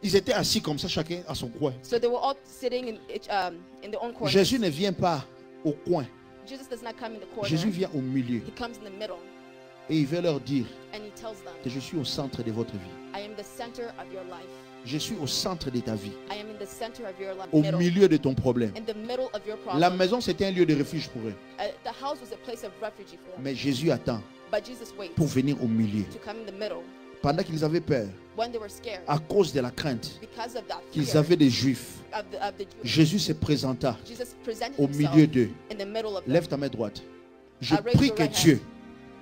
Ils étaient assis comme ça, chacun à son coin. So they were all sitting in their own corners. Jésus ne vient pas au coin. Jesus does not come in the corner. Jésus vient au milieu. He comes in the middle. Et il veut leur dire And he tells them, que je suis au centre de votre vie. I am the center of your life. Je suis au centre de ta vie. I am in the center of your life. Au milieu de ton problème. In the middle of your problem. La maison, c'était un lieu de refuge pour eux. The house was a place of refuge for them. Mais Jésus attend But Jesus waits pour venir au milieu. to come in the middle. Pendant qu'ils avaient peur, When they were scared, à cause de la crainte because of that qu'ils fear avaient des Juifs, of the Jews, Jésus se présenta Jesus presented au himself milieu d'eux. in the middle of them. Lève ta main droite. Je Raise prie your que right Dieu hand.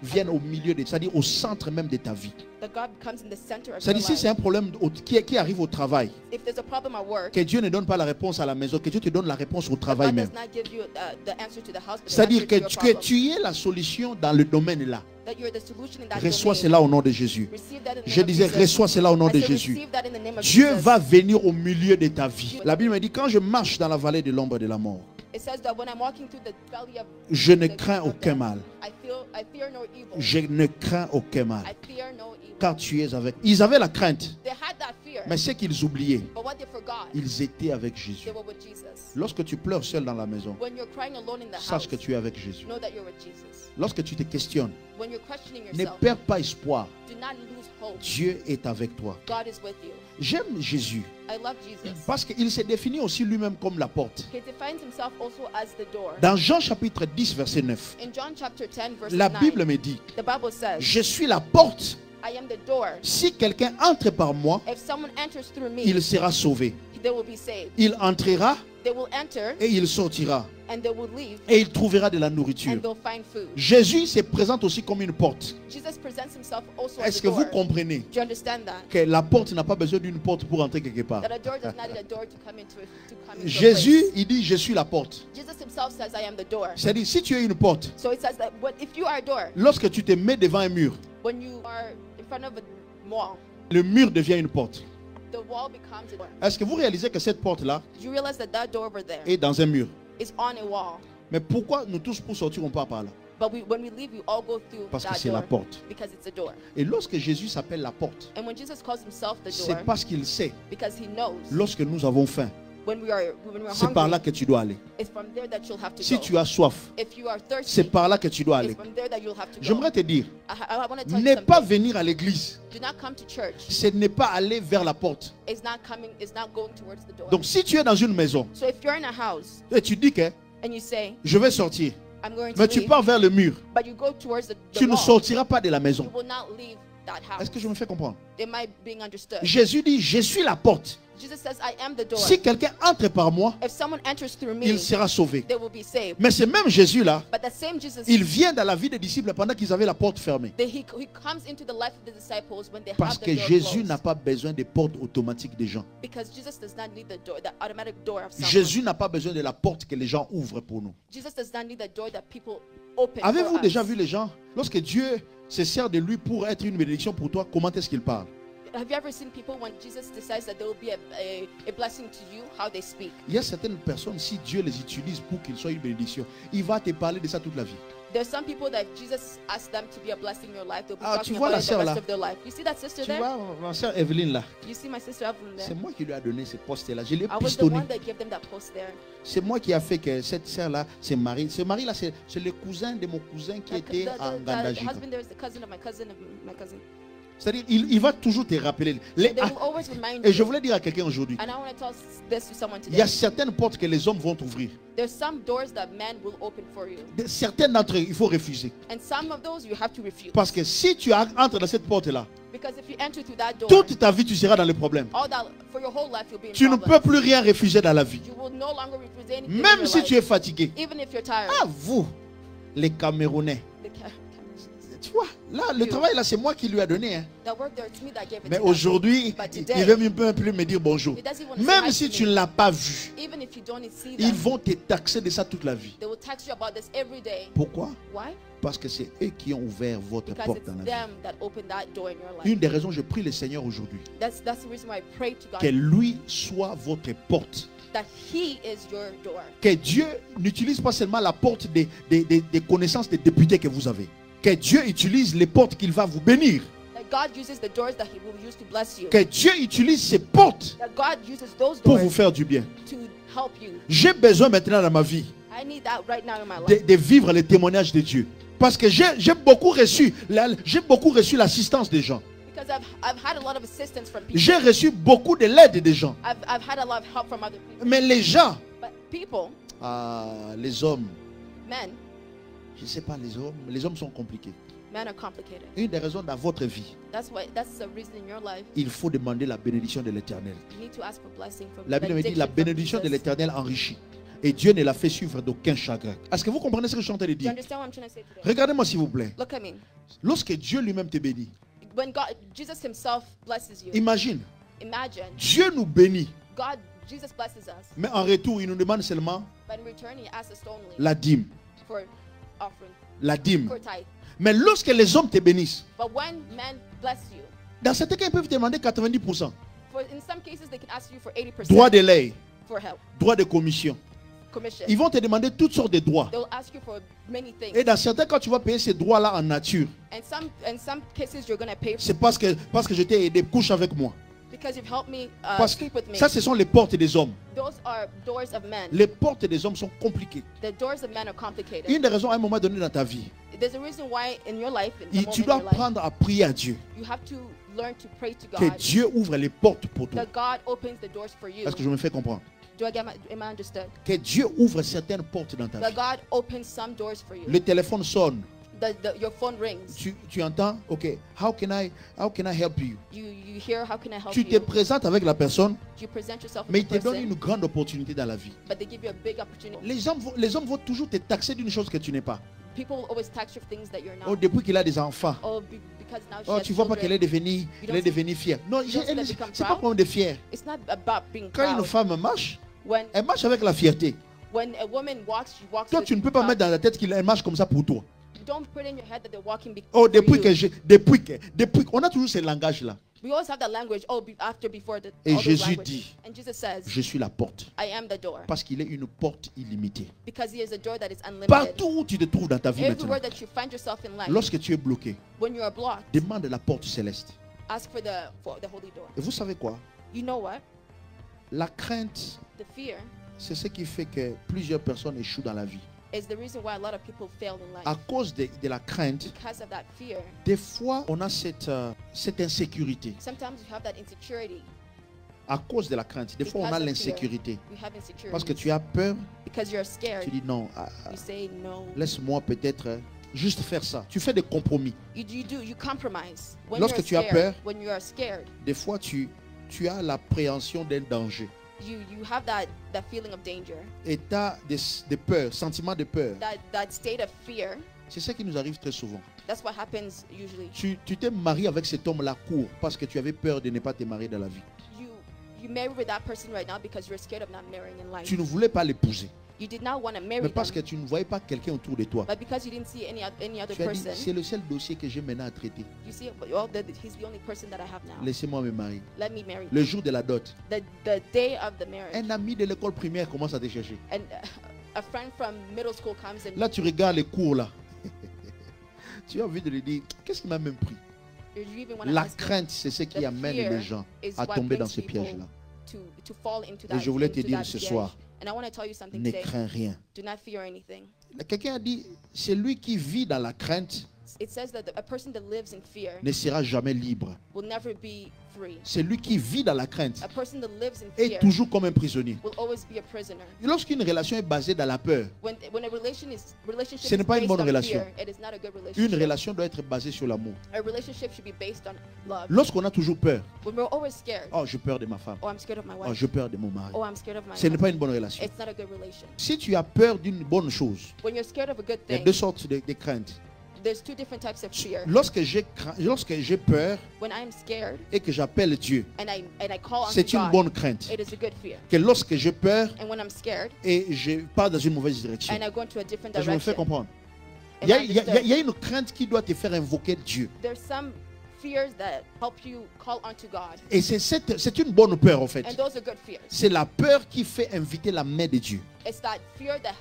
vienne au milieu de, c'est-à-dire au centre même de ta vie. That God comes in the center of your C'est-à-dire si life. c'est un problème qui arrive au travail, If there's a problem at work, que Dieu ne donne pas la réponse à la maison, que Dieu te donne la réponse au that travail God même. does not give you the answer to the house, but the C'est-à-dire answer to your que problem. tu es la solution dans le domaine là. That you're the solution in that Reçois domain. cela au nom de Jésus. Receive that in the Je name of disais, Jesus. reçois cela au nom I de say, Jésus. receive that in the name of Dieu Jesus. va venir au milieu de ta vie. La Bible me dit, quand je marche dans la vallée de l'ombre de la mort, It says that when I'm walking through the valley of je ne the crains shadow of aucun death, mal. I fear no evil. Je ne crains aucun mal. I fear no evil. Car tu es avec. Ils avaient la crainte, They had that fear, mais ce qu'ils oubliaient, but what they forgot, ils étaient avec Jésus. they were with Jesus. Lorsque tu pleures seul dans la maison, When you're crying alone in the house, sache que tu es avec Jésus. know that you're with Jesus. Lorsque tu te questionnes, When you're questioning ne yourself, perds pas espoir. do not lose hope. Dieu est avec toi. God is with you. J'aime Jésus I love Jesus. parce qu'il se définit aussi lui-même comme la porte. He defines himself also as the door. Dans Jean chapitre 10, verset 9, In John chapter 10, verse la 9, Bible me dit, the Bible says, je suis la porte. I am the door. Si quelqu'un entre par moi, If someone enters through me, il sera sauvé. they will be saved. Il entrera They will enter et il sortira. and they will leave Et il trouvera de la nourriture. and they'll find food. Jésus se présente aussi comme une porte. Jesus presents himself also as Est-ce a que vous door. comprenez Do you understand that? que la porte n'a pas besoin d'une porte pour entrer quelque part? That a door does not need a door to come into a Jésus, place. il dit, je suis la porte. Jesus himself says, I am the door. C'est-à-dire, si tu es une porte, So it says that if you are a door, lorsque tu te mets devant un mur, when you are in front of a wall, le mur devient une porte. the wall becomes a door. Est-ce que vous réalisez que cette porte-là You realize that that door over there est dans un mur? is on a wall. Mais pourquoi nous tous pour sortir on part par là? But when we leave, we all go through Parce que that c'est la door porte. because it's a door. Et lorsque Jésus s'appelle la porte, And when Jesus calls himself the door, c'est parce qu'il sait, because he knows lorsque nous avons faim, when we're c'est par là hungry, que tu dois aller. it's from there that you'll have to Si go. tu as soif, If you are thirsty, c'est par là que tu dois aller. it's from there that you'll have to go. J'aimerais te dire, I want to tell you ne pas something. venir à l'église, Do not come to church. ce n'est pas aller vers la porte. It's not going towards the door. Donc si tu es dans une maison So if you're in a house et tu dis que and you say, je vais sortir, I'm going to mais tu leave, pars vers le mur, but you go towards the tu ne wall, sortiras pas de la you maison. will not leave that house. Est-ce que je me fais comprendre? Am I being understood? Jésus dit, je suis la porte. Jesus says, I am the door. Si quelqu'un entre par moi, If someone enters through me, il sera sauvé. they will be saved. Mais ce même Jésus-là, But that same Jesus, il vient dans la vie des disciples pendant qu'ils avaient la porte fermée. he comes into the life of the disciples when they Parce have que the door Jésus closed. n'a pas besoin des portes automatiques des gens. Because Jesus does not need the door, the automatic door of someone. Jésus n'a pas besoin de la porte que les gens ouvrent pour nous. Jesus does not need the door that people open Avez-vous for déjà us. vu les gens, lorsque Dieu se sert de lui pour être une bénédiction pour toi, comment est-ce qu'il parle? Have you ever seen people when Jesus decides that there will be a blessing to you, how they speak? Il y a certaines personnes, si Dieu les utilise pour qu'ils soient une bénédiction, il va te parler de ça toute la vie. There's some people that Jesus asked them to be a blessing in your life. They'll be Ah, talking tu vois about la it the sœur rest là? of their life. You see that sister Tu there? vois, ma soeur Evelyne là, You see my sister Evelyn there? c'est moi qui lui ai donné ce poste-là. Je l'ai I was the pistonné. one that gave them that post there. C'est moi qui a fait que cette sœur-là, c'est Marie. Ce mari-là, c'est le cousin de mon cousin qui était en The Gandajik. husband there is the cousin of my cousin. C'est-à-dire, il va toujours te rappeler. They will always remind Et je you. voulais dire à quelqu'un aujourd'hui, And I want to tell this to someone il y a today. certaines portes que les hommes vont ouvrir. There's some doors that men will open for you. Certaines d'entre eux, il faut refuser. And some of those you have to refuse. Parce que si tu entres dans cette porte-là, Because if you enter through that door, toute ta vie, tu seras dans les problèmes. all that, for your whole life you'll be in Tu ne problems. peux plus rien refuser dans la vie. You will no longer refuse anything in Même your si life, tu es fatigué. even if you're tired. Ah, vous, les Camerounais. The ca- Tu vois, là, le travail, là, c'est moi qui lui ai donné. Hein. That work there, it's me that gave it Mais to them. aujourd'hui, But il today, ne veut même plus me dire bonjour. He doesn't want to say Même hi si to tu me. ne l'as pas vu, Even if you don't see ils them, vont te taxer de ça toute la vie. they will text you about this every day. Pourquoi? Why? Parce que c'est eux qui ont ouvert votre Because porte it's dans la vie. them that opened that door in your life. Une des raisons, je prie le Seigneur aujourd'hui, That's the reason why I pray to God que lui soit votre porte. that He is your door. Que Dieu n'utilise pas seulement la porte des connaissances des députés que vous avez. Que Dieu utilise les portes qu'il va vous bénir. That God uses the doors that He will use to bless you. Que Dieu utilise ces portes That God uses those pour doors vous faire du bien. to help you. J'ai besoin maintenant dans ma vie I need that right now in my life. de vivre les témoignages de Dieu. Parce que j'ai beaucoup reçu l'assistance des gens. Because I've had a lot of assistance from people. J'ai reçu beaucoup de l'aide des gens. I've had a lot of help from other people. Mais les gens, But people, les hommes, men je ne sais pas, les hommes sont compliqués. are complicated. Une des raisons dans votre vie, That's the reason in your life il faut demander la bénédiction de l'Éternel. you need to ask for blessing from La Bible me dit la benediction from bénédiction de Jesus. l'Éternel enrichit. Et Dieu ne la fait suivre d'aucun chagrin. Est-ce que vous comprenez ce que je suis en train de Do you dire? understand what I'm trying to say today? Regardez-moi s'il vous plaît. Look at me. Lorsque Dieu lui-même te bénit, When Jesus Himself blesses you, imagine, imagine Dieu nous bénit, Jesus blesses us, mais en retour, il nous demande seulement but in return He asks us only la dîme. for offering, La dîme. for tithe. Mais lorsque les hommes te bénissent, But when men bless you, dans certains cas, ils peuvent te demander 90%. in some cases they can ask you for 80% Droit de lait, for help, droit de commission. commission. Ils vont te demander toutes sortes de droits. They'll ask you for many things. Et dans certains cas, tu vas payer ces droits-là en nature. And some cases you're going to pay for C'est parce que je t'ai aidé, couche avec moi. because you've helped me Parce que sleep with me. ça, ce sont les portes des hommes. Those are doors of men. Les portes des hommes sont compliquées. The doors of men are complicated. Une des raisons à un moment donné dans ta vie, There's a reason why in your life, in the moment tu in dois your life, apprendre à prier à Dieu. you have to learn to pray to Que God. Dieu ouvre les portes pour toi. That God opens the doors for you. Est-ce que je me fais comprendre? Am I understood? Que Dieu ouvre certaines portes dans ta That vie. God opens some doors for you. Le téléphone sonne. Your phone rings. Tu entends? Ok. How can I help you? You hear, how can I help Tu te you? présentes avec la personne, You present yourself mais with il the te donne person, une grande opportunité dans la vie. but they give you a big opportunity. Les hommes vont toujours te taxer d'une chose que tu n'es pas. People always tax you for things that you're Oh, not. depuis qu'il a des enfants. Because now she Oh, has tu vois pas children. qu'elle est devenue fière. Non, you don't see that c'est become pas proud? problème de fière. It's not about being Quand une proud. femme marche, When elle marche avec la fierté. a woman walks, she walks. Toi, with tu ne peux pas pride. mettre dans la tête qu'elle marche comme ça pour toi. Don't put in your head that they're walking Oh, for depuis you. on a toujours ce langage-là. We always have that language. Oh, after, before, Et all those Jésus languages. dit, And Jesus says, je suis la porte. I am the door. Parce qu'il est une porte illimitée. Because He is a door that is unlimited. Partout où tu te trouves dans ta vie maintenant, Everywhere that you find yourself in life, lorsque tu es bloqué, when you are blocked, demande la porte céleste. ask for the holy door. Et vous savez quoi? You know what? La crainte, The fear c'est ce qui fait que plusieurs personnes échouent dans la vie. is the reason why a lot of people fail in life. À cause de la crainte, Because of that fear, des fois, on a cette insécurité. sometimes you have that insecurity. À cause de la crainte, des fois, on a Because of l'insécurité. You have insecurity. Parce que tu as peur, Because you're scared. tu dis non, You say no. laisse-moi peut-être juste faire ça. Tu fais des compromis. You compromise. Lorsque you're tu as scared, peur, when you are scared, Des fois, tu as l'appréhension d'un danger. you have that feeling of danger, Et tu as des peurs, sentiments de peur. that state of fear. C'est ce qui nous arrive très souvent. That's what happens usually. Tu t'es marié avec cet homme-là court parce que tu avais peur de ne pas te marier dans la vie. You marry with that person right now because you're scared of not marrying in life. Tu ne voulais pas l'épouser. You did not want to marry Mais parce que them, tu ne voyais pas quelqu'un autour de toi. but because you didn't see any other Tu as dit, person, c'est le seul dossier que j'ai maintenant à traiter. you see, well, he's the only person that I have now. Laissez-moi me marier. Let me marry. Le jour de la dot, The day of the marriage, un ami de l'école primaire commence à te chercher. and a friend from middle school comes and Là, tu regardes les cours là. Tu as envie de lui dire, qu'est-ce qui m'a même pris? you even want to La ask them crainte, c'est ce qui The amène fear les gens is à what tomber dans brings ces people pièges-là. to fall into that. Et je voulais te into dire that ce piège. soir, And I want to tell you something ne today. crains rien. Do not fear anything. Quelqu'un a dit, celui qui vit dans la crainte It says that a person that lives in fear ne sera jamais libre. will never be free. Celui qui vit dans la crainte A person that lives in est fear toujours comme un prisonnier. will always be a prisoner. Et lorsqu'une relation est basée dans la peur, When a relationship Ce n'est pas is une based bonne on relation. fear, it is not a good une relationship. relation doit être basée sur l'amour. A relationship should be based on love. Lorsqu'on a toujours peur, When we're always scared, oh, j'ai peur de ma femme, oh, I'm scared of my oh, wife, j'ai peur de mon mari. oh, I'm scared of my Ce n'est husband. pas une bonne relation. It's not a good relation. Si tu as peur d'une bonne chose, When you're scared of a good il y a thing, deux sortes de craintes. there's two different types of fear. Lorsque j'ai peur When I'm scared et que j'appelle Dieu, and I call on c'est une God, bonne crainte. it is a good fear. Que lorsque j'ai peur And when I'm scared et je pars dans une mauvaise direction, and I go into a different je me fais direction, comprendre. Am Il y I understood? a une crainte qui doit te faire invoquer Dieu. There's some fears that help you call unto God. Et c'est une bonne peur en fait. And those are good fears. C'est la peur qui fait inviter la main de Dieu. It's that fear that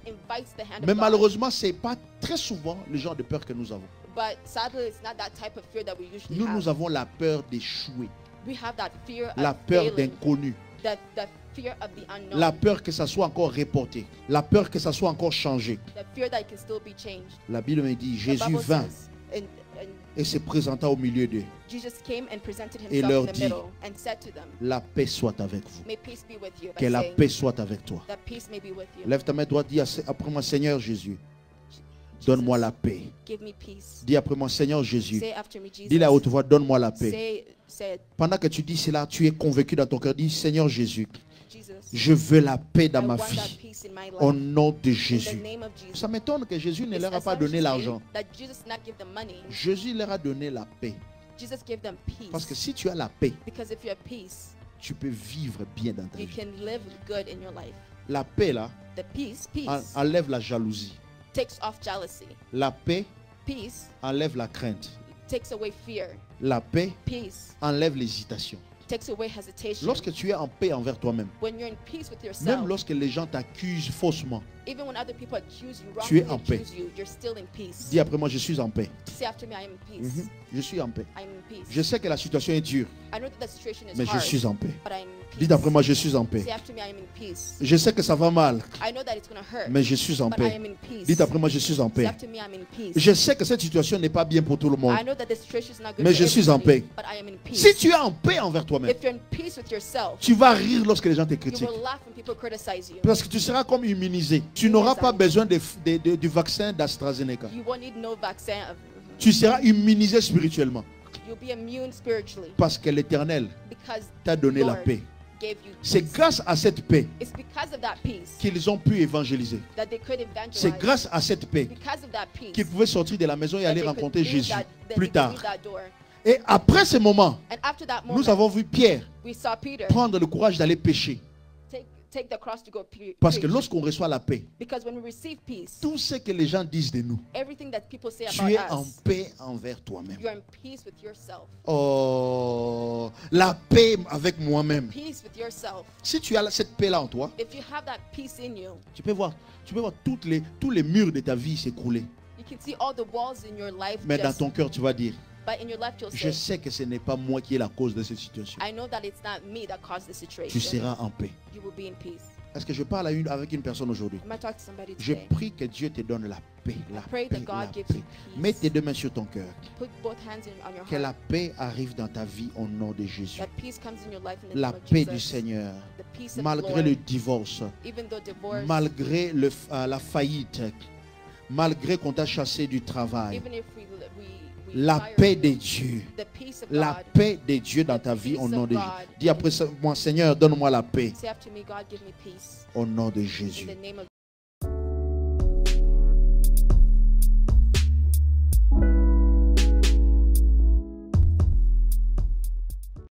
invites the hand Mais of God. malheureusement, ce n'est pas très souvent le genre de peur que nous avons. But sadly, it's not that type of fear that we usually have. Nous avons la peur d'échouer, We have that fear la of peur failing, d'inconnu, the fear of the unknown, la peur que ça soit encore reporté, la peur que ça soit encore changé. the fear that it can still be changed. La Bible me dit, The Jésus Bible vint says, and et se présenta au milieu d'eux. Jesus came and presented Et himself leur in the dit, middle and said to them, La paix soit avec vous. may peace be with you. Que By la saying, paix soit avec toi. that peace may be with you. Lève ta main droite, dis après moi, Seigneur Jésus, donne-moi la paix. Give me peace. Dis après moi, Seigneur Jésus, Say after me, Jesus. dis à haute voix, donne-moi la paix. Say it, Pendant que tu dis cela, tu es convaincu dans ton cœur, dis Seigneur Jésus, Jesus. je veux la paix I dans ma want that vie. peace in my Au life. nom de In the Jésus. name of Jesus. Ça m'étonne que Jésus ne It's leur a pas donné astonishing l'argent. that Jesus not give them money. Jésus leur a donné la paix. Jesus gave them peace. Parce que si tu as la paix, Because if you have peace, tu peux vivre bien dans ta you vie. can live good in your life. La paix, là, The peace enlève la jalousie. takes off jealousy. La paix Peace enlève la crainte. takes away fear. La paix Peace enlève l'hésitation. takes away hesitation. Lorsque tu es en paix envers toi-même, When you're in peace with même yourself, lorsque les gens t'accusent faussement, even when other people accuse you, Tu es wrongly en paix. accuse you, you're still in peace. dis après moi, je suis en paix. Say after me, I am in peace. Je suis en paix. I am in peace. Je sais que la situation est dure, I know that the situation is mais je hard, suis en paix. but I am in peace. Dis après moi, je suis en paix. Say after me, I am in peace. Je sais que ça va mal, I know that it's going to hurt, mais je suis en but I paix. am in peace. Dis après moi, je suis en Say paix. after me, I'm in peace. Je sais que cette situation n'est pas bien pour tout le monde. I know that the situation is not good Mais for je suis en everybody, paix. but I am in peace. Si tu es en paix envers toi-même, If you're in peace with yourself, tu vas rire lorsque les gens te you critiquent. will laugh when people criticize you. Parce que tu seras comme immunisé. Tu n'auras pas besoin du vaccin d'AstraZeneca. You won't need no vaccine. Tu seras immunisé spirituellement. You'll be immune spiritually Parce que l'Éternel because t'a donné la Lord paix. gave you C'est peace. grâce à cette paix It's because of that peace qu'ils ont pu évangéliser. that they could C'est evangelize. grâce à cette paix Because of that peace qu'ils pouvaient sortir de la maison et that aller they could rencontrer leave Jésus that plus they could tard. leave that door. Et après ce moment, And after that moment, nous avons vu Pierre we saw Peter prendre le courage d'aller pécher. take the cross to go Parce que preach. lorsqu'on reçoit la paix, Because when we receive peace, tout ce que les gens disent de nous, everything that people say tu about es en us, paix envers toi-même. you're in peace with yourself. Oh, la paix avec moi-même. Peace with yourself. Si tu as cette paix-là en toi, If you have that peace in you, tu peux voir tous les murs de ta vie s'écrouler. you can see all the walls in your life. Mais dans ton cœur, tu vas dire, But in your life, you'll je say, sais que ce n'est pas moi qui est la cause de cette situation. I know that it's not me that caused the Tu situation. seras en paix. You will be in peace. Est-ce que je parle avec une personne aujourd'hui? I might talk to somebody Je today. prie que Dieu te donne la paix. La Pray paix, that God la gives paix. you Mets peace. tes deux mains sur ton cœur. Put both hands on your Que la heart. paix arrive dans ta vie au nom de Jésus. That peace comes in your life in the La name of paix du Jesus. Seigneur. The peace of the Malgré Lord. le divorce, Even though divorce, malgré la faillite, malgré qu'on t'a chassé du travail, even if we la fire paix you, de Dieu, the peace of la God. paix de Dieu dans The ta vie au peace nom of de God. Jésus. Dis après ça, moi Seigneur, donne-moi la paix Say after me, God, give me peace. au nom de In Jésus. the name of